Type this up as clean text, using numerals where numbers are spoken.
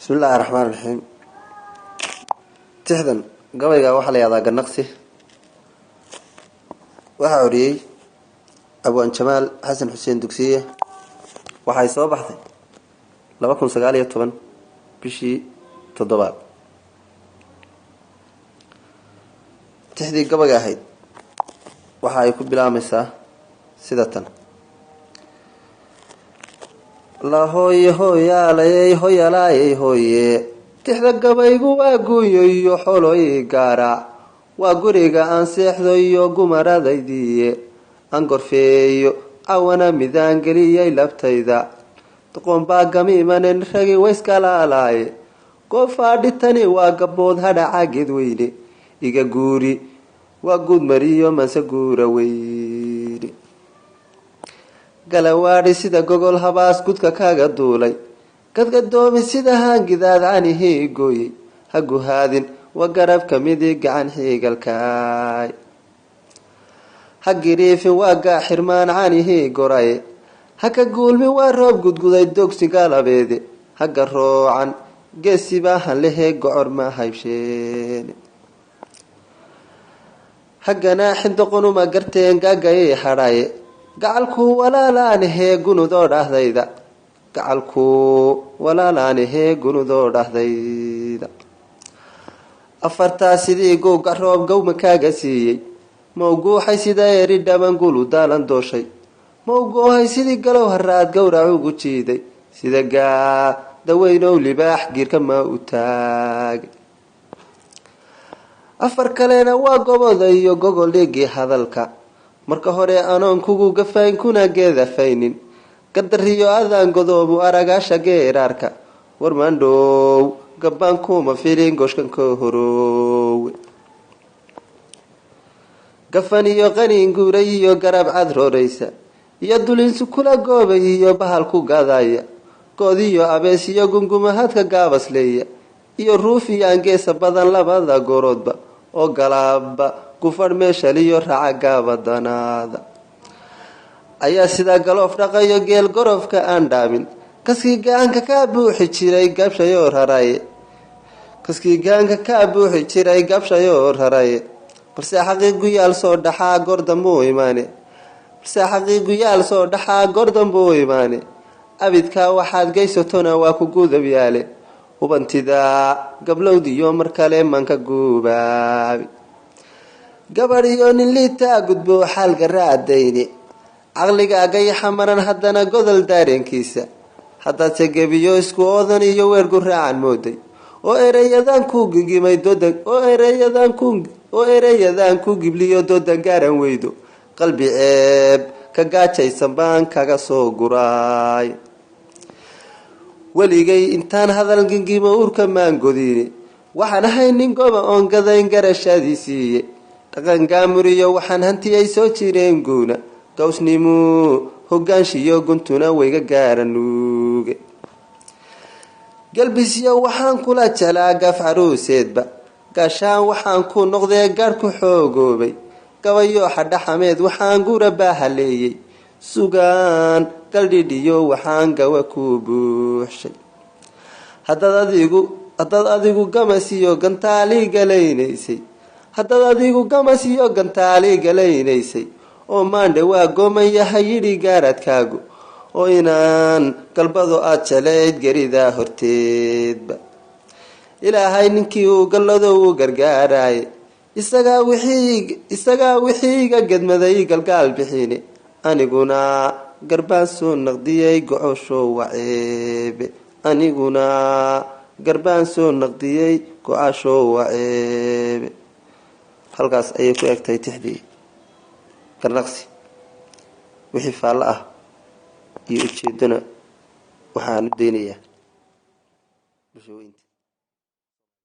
بسم الله الرحمن الرحيم. تحدن قبيقة وحلي هذا قنقسي وحاوري أبو أنشمال حسن حسين دكسية وحي صوب بحثي لما كن سقالي يطبن بشي تضباب تحدي قبيقة هيد وحي يكون بلا مسا سيدة لا هوي هوي علي هوي علي هوي تحدى قبيقو واقويو يو حولوي قارع وقريقا أنسيحدو يو قمرا ديدي أنقرفيو عوانا ميدان قليي لابتايدا تقوم باقامي من رقي ويسكالالاي قوفا ديتاني واقبود هدا عاقد ويني إيقا قوري واقود مريو منسا قورا ويني قلواري سيدا قوغل هباس قدك كاقا دولي قد قدومي سيدا هانقذاد عني هي قوي هقو هادين وقرب كميديق عن حيق الكاي حقي ريفي واقع حرمان عني هي قراي حقا قولمي واروب قد قد الدوكسي قال بيدي حقا روعان قسي باحن لهي قعر ما هايبشيني حقا ناحن دقنو ما قرتين قاقاي حراي قعالكو ولا لانهي قنو دور أهديدا قعالكو ولا لانهي قنو دور أهديدا أفرتا سيدي قو قروب قو مكاقا سيي موقوحي سيدا يريد منقولو دالان دوشي موقوحي سيدي قلو هراد قو رعوقو تشيدي سيدا قا دوينو لباح قير كما أتاق أفر كالينا واقو بضيو قوغو ليقي هذالكا marka hore aanan kugu gafayn kuna geedafaynin qadariyo adan godoobu aragasha geerarka warmaandhow gaban kuma fiirin goshkan ka horow gafaniyo qanin guurayo garab cad rooreysa iyo dulinsu kula goobay iyo bahal ku gaadaya goodiyo abeesiyo gungumahadka gaabasleeya iyo ruufiyaan geesa badan labada gorodba oo galaaba kufar meesha liyo raaca badanaada ayaa sida galoof dhaqayo geel gorofka aan dhaamin kaskii gaanka ka buuxi jiray gabshayo raraye balse xaqiiqu yaal soo dhaxaa gordambo imaane abidka waxaad geysatona waa ku gudab yaale hubantida gablowdiyo mar kale manka guubaabi gabadhiyo nin liitaa gudbo xaalka raacdayni caqligaaga yaxamaran haddana godol daareenkiisa haddaadse gebiyo isku oodan iyo weergu raacan mooday oo ereyadan ku gibliyo doodan gaaran weydo qalbi ceeb ka gaajaysan baan kaga soo guraay weligay intaan hadal gingimo urka maangodini waxaan ahay nin goba oon gadayn garashadiisiiye dhaqan gaamuriyo waxaan hantiyay soo jireen guuna gawsnimu hogaanshiyo guntuna wayga gaaranuuge galbisyo waxaan kula jalaa gaf caruuseedba gaashaan waxaan ku noqdee gaar ku xoogoobay gabayo xadhaxameed waxaan gura baahaleeyay sugaan galdhidhiyo waxaan gawa ku buuxshay haddaad adigu gamasiyo gantaali galaynaysay oo maandhe waa gooman yahay yidhi gaaradkaagu oo inaan galbado aad jaleyd geridaa horteedba ilaahay ninkii uu gallado uu gargaaraaye isagaa wixii iga gedmaday galgaal bixine aniguna garbaan soo naqdiyey gocosho waceebe halkaas ayay ku egtahay tixdii garnaqsi wixii faalla ah iyo ujeedana waxaan u daynayaa bulshooyinka